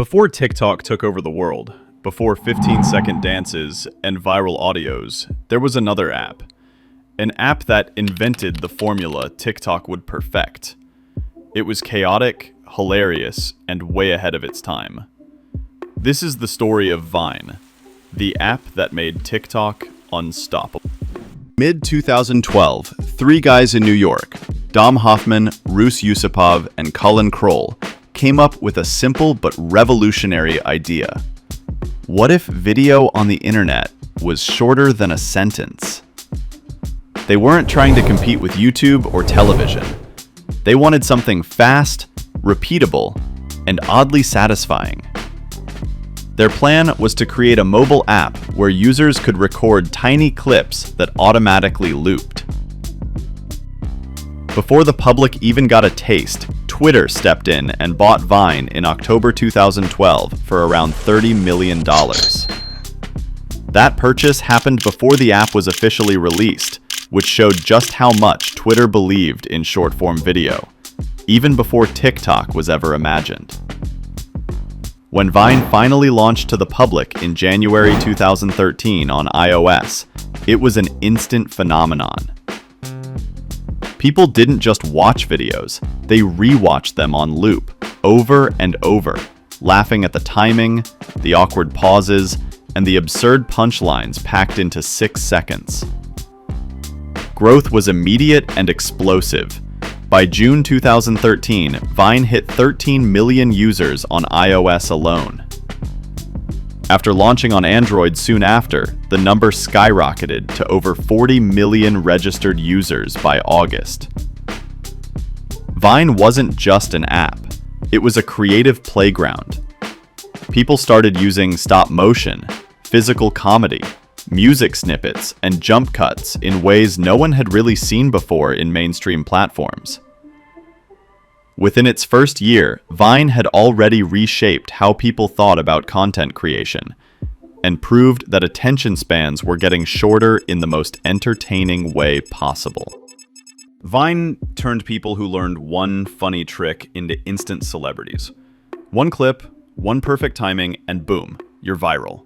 Before TikTok took over the world, before 15-second dances and viral audios, there was another app. An app that invented the formula TikTok would perfect. It was chaotic, hilarious, and way ahead of its time. This is the story of Vine, the app that made TikTok unstoppable. Mid-2012, three guys in New York, Dom Hoffman, Rus Yusupov, and Colin Kroll, came up with a simple but revolutionary idea. What if video on the internet was shorter than a sentence? They weren't trying to compete with YouTube or television. They wanted something fast, repeatable, and oddly satisfying. Their plan was to create a mobile app where users could record tiny clips that automatically looped. Before the public even got a taste, Twitter stepped in and bought Vine in October 2012 for around $30 million. That purchase happened before the app was officially released, which showed just how much Twitter believed in short-form video, even before TikTok was ever imagined. When Vine finally launched to the public in January 2013 on iOS, it was an instant phenomenon. People didn't just watch videos, they rewatched them on loop, over and over, laughing at the timing, the awkward pauses, and the absurd punchlines packed into 6 seconds. Growth was immediate and explosive. By June 2013, Vine hit 13 million users on iOS alone. After launching on Android soon after, the number skyrocketed to over 40 million registered users by August. Vine wasn't just an app, it was a creative playground. People started using stop motion, physical comedy, music snippets, and jump cuts in ways no one had really seen before in mainstream platforms. Within its first year, Vine had already reshaped how people thought about content creation, and proved that attention spans were getting shorter in the most entertaining way possible. Vine turned people who learned one funny trick into instant celebrities. One clip, one perfect timing, and boom, you're viral.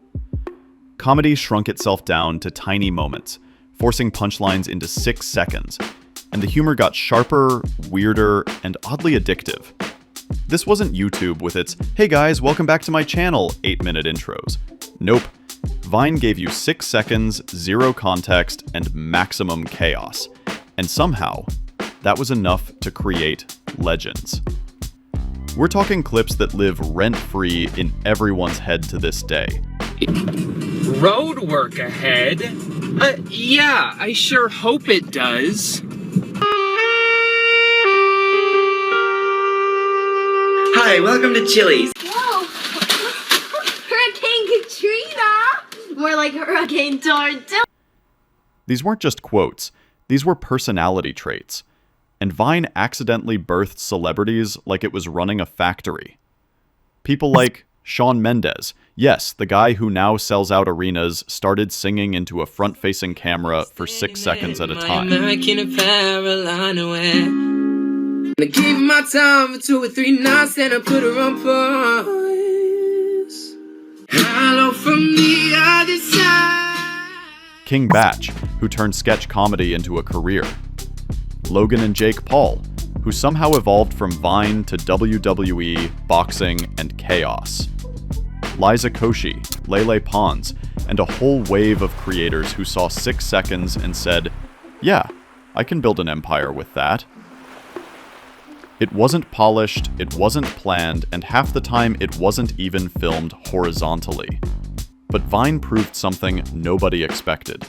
Comedy shrunk itself down to tiny moments, forcing punchlines into 6 seconds, and the humor got sharper, weirder, and oddly addictive. This wasn't YouTube with its, "Hey guys, welcome back to my channel," 8-minute intros. Nope. Vine gave you 6 seconds, 0 context, and maximum chaos. And somehow, that was enough to create legends. We're talking clips that live rent-free in everyone's head to this day. Road work ahead? Yeah, I sure hope it does. Hi, welcome to Chili's. Whoa! Hurricane Katrina! More like Hurricane Tornado. These weren't just quotes, these were personality traits. And Vine accidentally birthed celebrities like it was running a factory. People like Shawn Mendes, yes, the guy who now sells out arenas, started singing into a front-facing camera for 6 seconds at a time. I gave my time for 2 or 3 nights, and I put her on pause. Hello from the other side. King Batch, who turned sketch comedy into a career. Logan and Jake Paul, who somehow evolved from Vine to WWE, boxing, and chaos. Liza Koshy, Lele Pons, and a whole wave of creators who saw 6 seconds and said, "Yeah, I can build an empire with that." It wasn't polished, it wasn't planned, and half the time it wasn't even filmed horizontally. But Vine proved something nobody expected.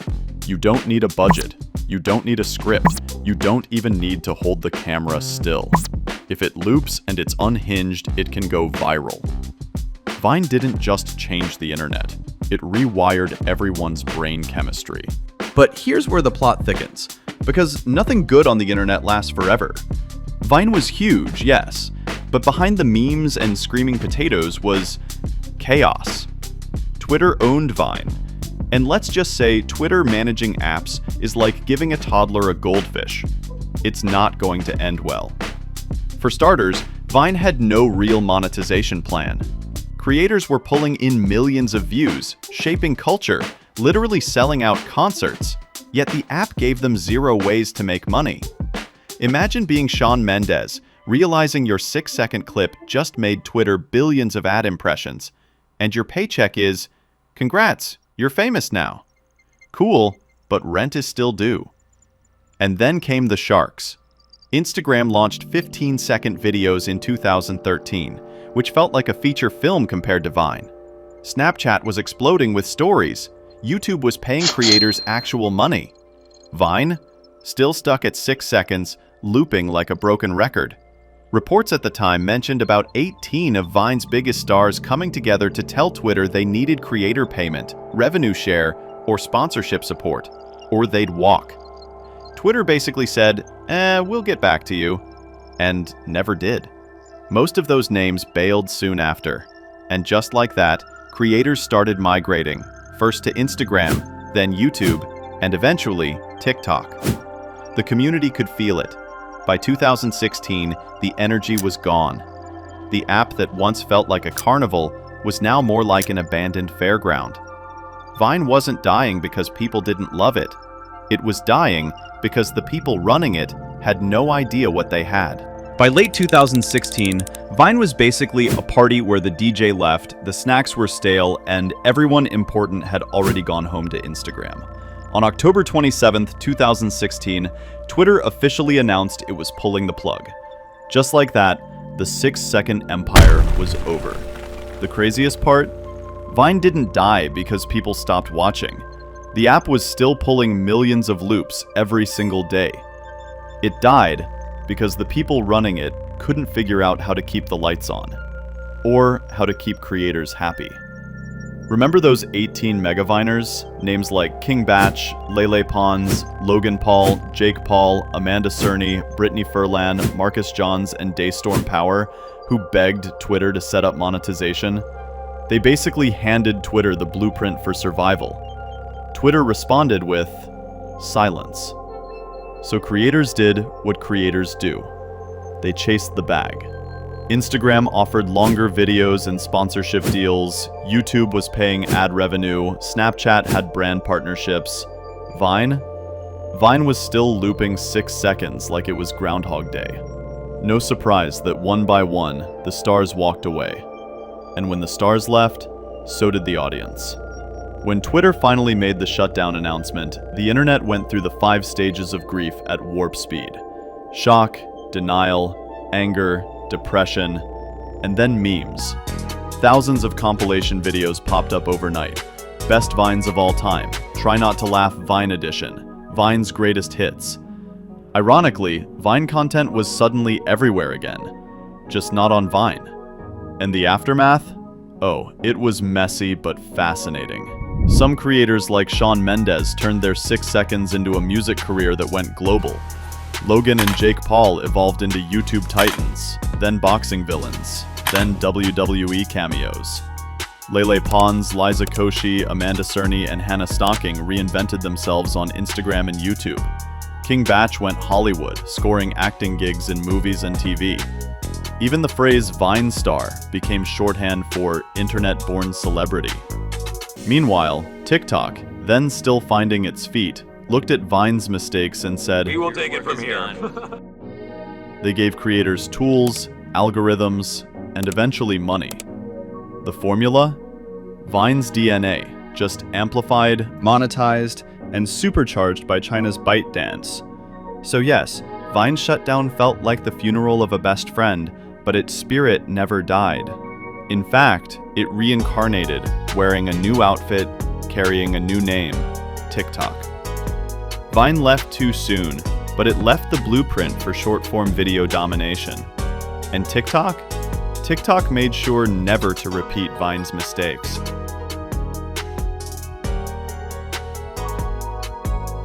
You don't need a budget. You don't need a script. You don't even need to hold the camera still. If it loops and it's unhinged, it can go viral. Vine didn't just change the internet. It rewired everyone's brain chemistry. But here's where the plot thickens, because nothing good on the internet lasts forever. Vine was huge, yes, but behind the memes and screaming potatoes was chaos. Twitter owned Vine. And let's just say Twitter managing apps is like giving a toddler a goldfish. It's not going to end well. For starters, Vine had no real monetization plan. Creators were pulling in millions of views, shaping culture, literally selling out concerts, yet the app gave them 0 ways to make money. Imagine being Shawn Mendes, realizing your 6-second clip just made Twitter billions of ad impressions, and your paycheck is, "Congrats, you're famous now." Cool, but rent is still due. And then came the sharks. Instagram launched 15-second videos in 2013, which felt like a feature film compared to Vine. Snapchat was exploding with stories. YouTube was paying creators actual money. Vine? Still stuck at 6 seconds, looping like a broken record. Reports at the time mentioned about 18 of Vine's biggest stars coming together to tell Twitter they needed creator payment, revenue share, or sponsorship support, or they'd walk. Twitter basically said, we'll get back to you, and never did. Most of those names bailed soon after, and just like that, creators started migrating, first to Instagram, then YouTube, and eventually TikTok. The community could feel it. By 2016, the energy was gone. The app that once felt like a carnival was now more like an abandoned fairground. Vine wasn't dying because people didn't love it. It was dying because the people running it had no idea what they had. By late 2016, Vine was basically a party where the DJ left, the snacks were stale, and everyone important had already gone home to Instagram. On October 27, 2016, Twitter officially announced it was pulling the plug. Just like that, the 6-second empire was over. The craziest part? Vine didn't die because people stopped watching. The app was still pulling millions of loops every single day. It died because the people running it couldn't figure out how to keep the lights on, or how to keep creators happy. Remember those 18 megaviners? Names like King Batch, Lele Pons, Logan Paul, Jake Paul, Amanda Cerny, Brittany Furlan, Marcus Johns, and Daystorm Power, who begged Twitter to set up monetization? They basically handed Twitter the blueprint for survival. Twitter responded with silence. So creators did what creators do. They chased the bag. Instagram offered longer videos and sponsorship deals, YouTube was paying ad revenue, Snapchat had brand partnerships. Vine? Vine was still looping 6 seconds like it was Groundhog Day. No surprise that one by one, the stars walked away. And when the stars left, so did the audience. When Twitter finally made the shutdown announcement, the internet went through the 5 stages of grief at warp speed. Shock, denial, anger, depression, and then memes. Thousands of compilation videos popped up overnight. Best Vines of all time, Try Not to Laugh Vine Edition, Vine's greatest hits. Ironically, Vine content was suddenly everywhere again, just not on Vine. And the aftermath? Oh, it was messy but fascinating. Some creators like Shawn Mendes turned their 6 seconds into a music career that went global. Logan and Jake Paul evolved into YouTube titans, then boxing villains, then WWE cameos. Lele Pons, Liza Koshy, Amanda Cerny, and Hannah Stocking reinvented themselves on Instagram and YouTube. King Batch went Hollywood, scoring acting gigs in movies and TV. Even the phrase Vine star became shorthand for internet-born celebrity. Meanwhile, TikTok, then still finding its feet, looked at Vine's mistakes and said, "We will take it from here." They gave creators tools, algorithms, and eventually money. The formula? Vine's DNA, just amplified, monetized, and supercharged by China's ByteDance. So yes, Vine's shutdown felt like the funeral of a best friend, but its spirit never died. In fact, it reincarnated, wearing a new outfit, carrying a new name, TikTok. Vine left too soon, but it left the blueprint for short-form video domination. And TikTok? TikTok made sure never to repeat Vine's mistakes.